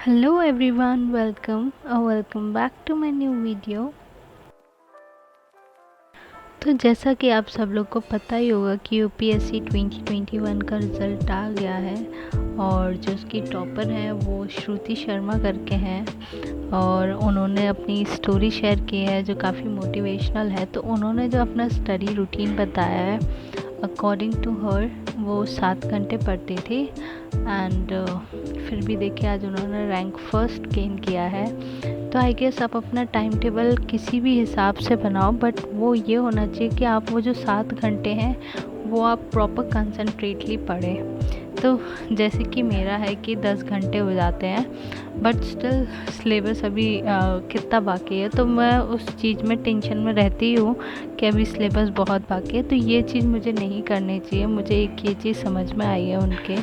Hello everyone, welcome back to my new video। तो जैसा कि आप सब लोग को पता ही होगा कि यूपीएससी 2021 का रिज़ल्ट आ गया है और जो उसकी टॉपर है वो श्रुति शर्मा करके हैं और उन्होंने अपनी स्टोरी शेयर की है जो काफ़ी मोटिवेशनल है। तो उन्होंने जो अपना स्टडी रूटीन बताया है, अकॉर्डिंग टू हर वो 7 घंटे पढ़ती थी एंड फिर भी देखिए आज उन्होंने रैंक फर्स्ट गेन किया है। तो आई गेस आप अपना टाइम टेबल किसी भी हिसाब से बनाओ, बट वो ये होना चाहिए कि आप वो जो 7 घंटे हैं वो आप प्रॉपर कंसंट्रेटली पढ़ें। तो जैसे कि मेरा है कि 10 घंटे हो जाते हैं, बट स्टिल सिलेबस अभी कितना बाकी है, तो मैं उस चीज़ में टेंशन में रहती हूँ कि अभी सिलेबस बहुत बाकी है। तो ये चीज़ मुझे नहीं करनी चाहिए। मुझे एक ये चीज़ समझ में आई है उनके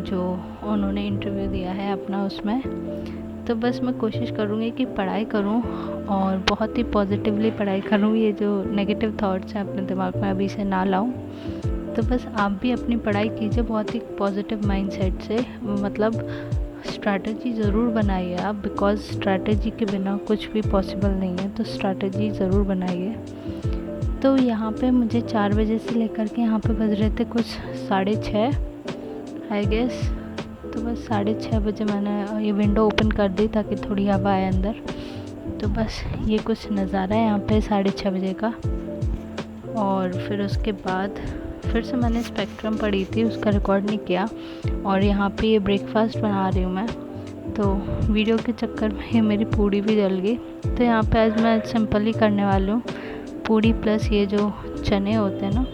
जो उन्होंने इंटरव्यू दिया है अपना उसमें। तो बस मैं कोशिश करूँगी कि पढ़ाई करूँ और बहुत ही पॉजिटिवली पढ़ाई करूँ। ये जो नेगेटिव थॉट्स हैं अपने दिमाग में अभी से ना लाऊं। तो बस आप भी अपनी पढ़ाई कीजिए बहुत ही पॉजिटिव माइंडसेट से, मतलब स्ट्रैटेजी ज़रूर बनाइए आप, बिकॉज़ स्ट्रैटेजी के बिना कुछ भी पॉसिबल नहीं है। तो स्ट्रैटेजी ज़रूर बनाइए। तो यहाँ पे मुझे 4 बजे से लेकर के यहाँ पे बज रहे थे कुछ 6:30 आई गेस। तो बस 6:30 बजे मैंने ये विंडो ओपन कर दी ताकि थोड़ी हवा आए अंदर। तो बस ये कुछ नज़ारा है यहाँ पे 6:30 बजे का। और फिर उसके बाद फिर से मैंने स्पेक्ट्रम पढ़ी थी, उसका रिकॉर्ड नहीं किया। और यहाँ पे ये ब्रेकफास्ट बना रही हूँ मैं, तो वीडियो के चक्कर में ये मेरी पूड़ी भी जल गई। तो यहाँ पे आज मैं सिंपल ही करने वाली हूँ, पूड़ी प्लस ये जो चने होते हैं ना,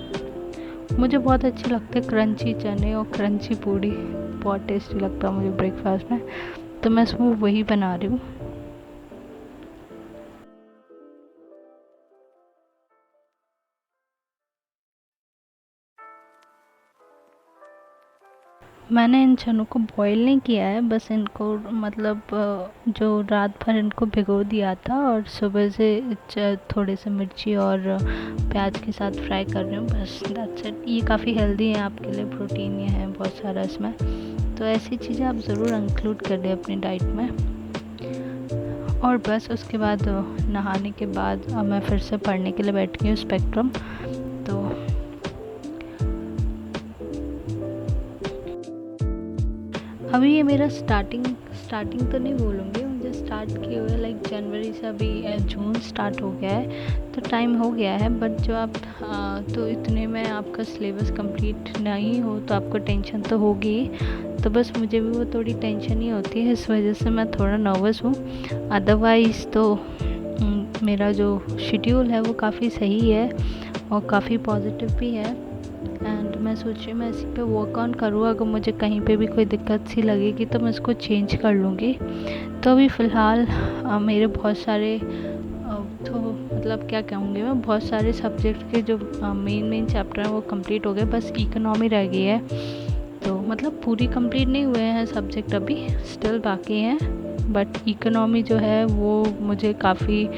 मुझे बहुत अच्छे लगते हैं क्रंची चने और क्रंची पूड़ी, बहुत टेस्टी लगता है मुझे ब्रेकफास्ट में। तो मैं इसमें वही बना रही हूँ। मैंने इन चनों को बॉईल नहीं किया है, बस इनको मतलब जो रात भर इनको भिगो दिया था और सुबह से थोड़े से मिर्ची और प्याज के साथ फ्राई कर रही हूँ, बस दैट्स इट। ये काफ़ी हेल्दी है आपके लिए, प्रोटीन ये है बहुत सारा इसमें। तो ऐसी चीज़ें आप ज़रूर इंक्लूड कर दें अपनी डाइट में। और बस उसके बाद नहाने के बाद अब मैं फिर से पढ़ने के लिए बैठ गई हूँ स्पेक्ट्रम। तो अभी ये मेरा स्टार्टिंग तो नहीं बोलूँगी, मुझे स्टार्ट किए हुए लाइक जनवरी से, अभी जून स्टार्ट हो गया है तो टाइम हो गया है। बट जो आप तो इतने में आपका सिलेबस कंप्लीट नहीं हो तो आपको टेंशन तो होगी। तो बस मुझे भी वो थोड़ी टेंशन ही होती है, इस वजह से मैं थोड़ा नर्वस हूँ। अदरवाइज़ तो मेरा जो शेड्यूल है वो काफ़ी सही है और काफ़ी पॉजिटिव भी है। एंड मैं सोच रही हूँ मैं इसी पे वर्क ऑन करूँ। अगर मुझे कहीं पे भी कोई दिक्कत सी लगेगी तो मैं इसको चेंज कर लूँगी। तो अभी फ़िलहाल मेरे बहुत सारे तो मतलब क्या कहूँगी मैं, बहुत सारे सब्जेक्ट के जो मेन चैप्टर हैं वो कंप्लीट हो गए, बस इकोनॉमी रह गई है। तो मतलब पूरी कंप्लीट नहीं हुए हैं सब्जेक्ट, अभी स्टिल बाकी हैं। बट इकोनॉमी जो है वो मुझे काफ़ी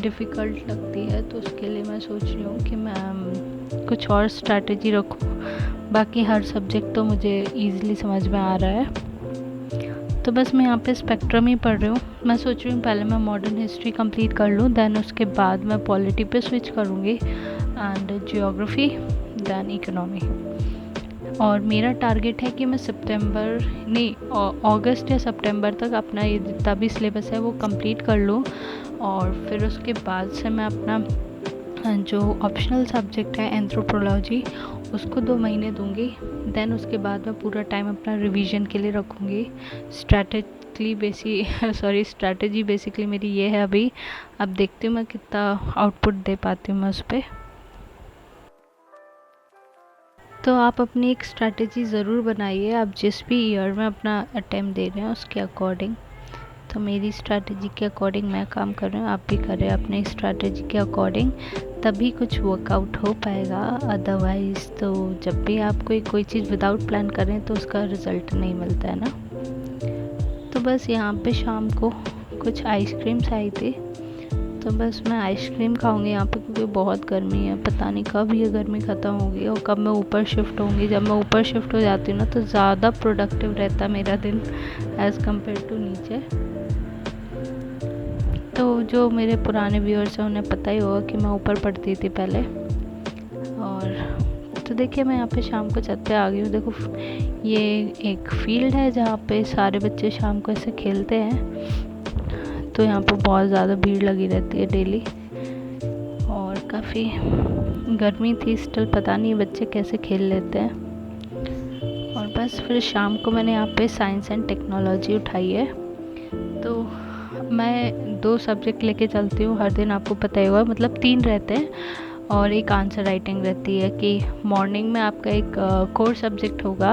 डिफ़िकल्ट लगती है, तो उसके लिए मैं सोच रही हूँ कि मैं कुछ और स्ट्रैटेजी रखूँ। बाकी हर सब्जेक्ट तो मुझे ईज़िली समझ में आ रहा है। तो बस मैं यहाँ पे स्पेक्ट्रम ही पढ़ रही हूँ। मैं सोच रही हूँ पहले मैं मॉडर्न हिस्ट्री कंप्लीट कर लूँ, देन उसके बाद मैं पॉलिटी पे स्विच करूँगी एंड जियोग्राफी, देन इकोनॉमी। और मेरा टारगेट है कि मैं अगस्त या सितंबर तक अपना ये जितना भी सिलेबस है वो कंप्लीट कर लूँ। और फिर उसके बाद से मैं अपना जो ऑप्शनल सब्जेक्ट है एंथ्रोपोलॉजी, उसको 2 महीने दूंगी। देन उसके बाद मैं पूरा टाइम अपना रिवीजन के लिए रखूँगी। स्ट्रैटेजी बेसिकली मेरी ये है अभी। अब देखती हूँ मैं कितना आउटपुट दे पाती हूँ मैं उस पर। तो आप अपनी एक स्ट्रैटेजी ज़रूर बनाइए, आप जिस भी ईयर में अपना अटेम्प्ट दे रहे हैं उसके अकॉर्डिंग। तो मेरी स्ट्रैटेजी के अकॉर्डिंग मैं काम कर रही हूँ, आप भी करें अपनी स्ट्रैटेजी के अकॉर्डिंग, तभी कुछ वर्कआउट हो पाएगा। अदरवाइज़ तो जब भी आप कोई चीज़ विदाउट प्लान करें तो उसका रिज़ल्ट नहीं मिलता है ना। तो बस यहाँ पे शाम को कुछ आइसक्रीम्स आई थी तो बस मैं आइसक्रीम खाऊंगी यहाँ पे क्योंकि बहुत गर्मी है। पता नहीं कब ये गर्मी ख़त्म होगी और कब मैं ऊपर शिफ्ट होंगी। जब मैं ऊपर शिफ्ट हो जाती हूँ ना तो ज़्यादा प्रोडक्टिव रहता मेरा दिन एज़ कम्पेयर टू नीचे। तो जो मेरे पुराने व्यूअर्स हैं उन्हें पता ही होगा कि मैं ऊपर पढ़ती थी पहले। और तो देखिए मैं यहाँ पे शाम को छत पे आ गई हूँ। देखो ये एक फील्ड है जहाँ पे सारे बच्चे शाम को ऐसे खेलते हैं। तो यहाँ पे बहुत ज़्यादा भीड़ लगी रहती है डेली और काफ़ी गर्मी थी, स्टिल पता नहीं बच्चे कैसे खेल लेते हैं। और बस फिर शाम को मैंने यहाँ पे साइंस एंड टेक्नोलॉजी उठाई है। तो मैं 2 सब्जेक्ट लेके चलती हूँ हर दिन, आपको पता ही होगा, मतलब 3 रहते हैं और एक आंसर राइटिंग रहती है। कि मॉर्निंग में आपका एक कोर सब्जेक्ट होगा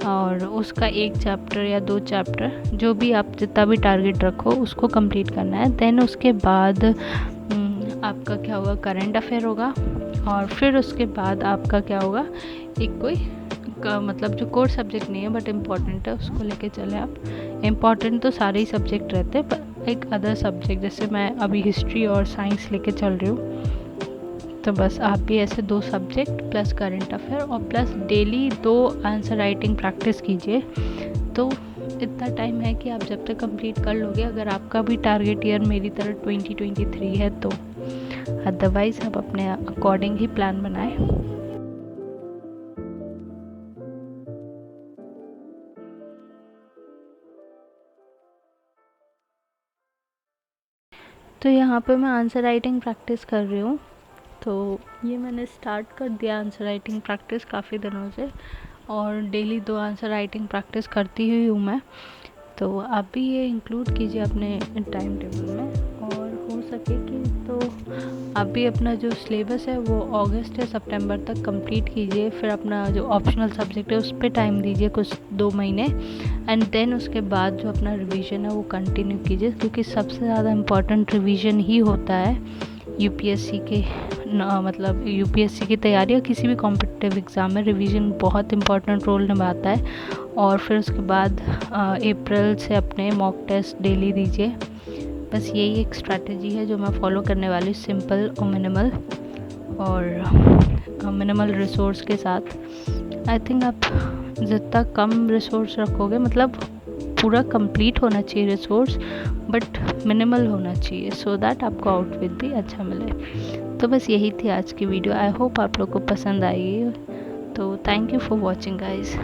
और उसका 1 चैप्टर या 2 चैप्टर जो भी आप जितना भी टारगेट रखो उसको कंप्लीट करना है। देन उसके बाद आपका क्या होगा, करंट अफेयर होगा। और फिर उसके बाद आपका क्या होगा, एक कोई मतलब जो कोर सब्जेक्ट नहीं है बट इम्पॉर्टेंट है उसको लेके चले आप। इम्पॉर्टेंट तो सारे ही सब्जेक्ट रहते हैं पर एक अदर सब्जेक्ट, जैसे मैं अभी हिस्ट्री और साइंस लेके चल रही हूँ। तो बस आप भी ऐसे 2 सब्जेक्ट प्लस करंट अफेयर और plus daily 2 answer writing practice कीजिए। तो इतना टाइम है कि आप जब तक कंप्लीट कर लोगे, अगर आपका भी टारगेट ईयर मेरी तरह 2023 है तो। अदरवाइज़ आप अपने अकॉर्डिंग ही प्लान बनाएं। तो यहाँ पे मैं आंसर राइटिंग प्रैक्टिस कर रही हूँ। तो ये मैंने स्टार्ट कर दिया आंसर राइटिंग प्रैक्टिस काफ़ी दिनों से और डेली 2 आंसर राइटिंग प्रैक्टिस करती हुई हूँ मैं। तो आप भी ये इंक्लूड कीजिए अपने टाइम टेबल में और हो सके कि तो आप भी अपना जो सिलेबस है वो अगस्त या सितंबर तक कंप्लीट कीजिए। फिर अपना जो ऑप्शनल सब्जेक्ट है उस पर टाइम दीजिए कुछ 2 महीने एंड देन उसके बाद जो अपना रिवीजन है वो कंटिन्यू कीजिए, क्योंकि सबसे ज़्यादा इम्पॉर्टेंट रिवीजन ही होता है यूपीएससी के मतलब यूपीएससी की तैयारी या किसी भी कॉम्पिटिटिव एग्ज़ाम में रिवीजन बहुत इंपॉर्टेंट रोल निभाता है। और फिर उसके बाद अप्रैल से अपने मॉक टेस्ट डेली दीजिए। बस यही एक स्ट्रैटेजी है जो मैं फॉलो करने वाली, सिंपल और मिनिमल रिसोर्स के साथ। आई थिंक आप जितना कम रिसोर्स रखोगे, मतलब पूरा कंप्लीट होना चाहिए रिसोर्स बट मिनिमल होना चाहिए, सो दैट आपको आउटपुट भी अच्छा मिले। तो बस यही थी आज की वीडियो। आई होप आप लोग को पसंद आएगी। तो thank you for watching guys.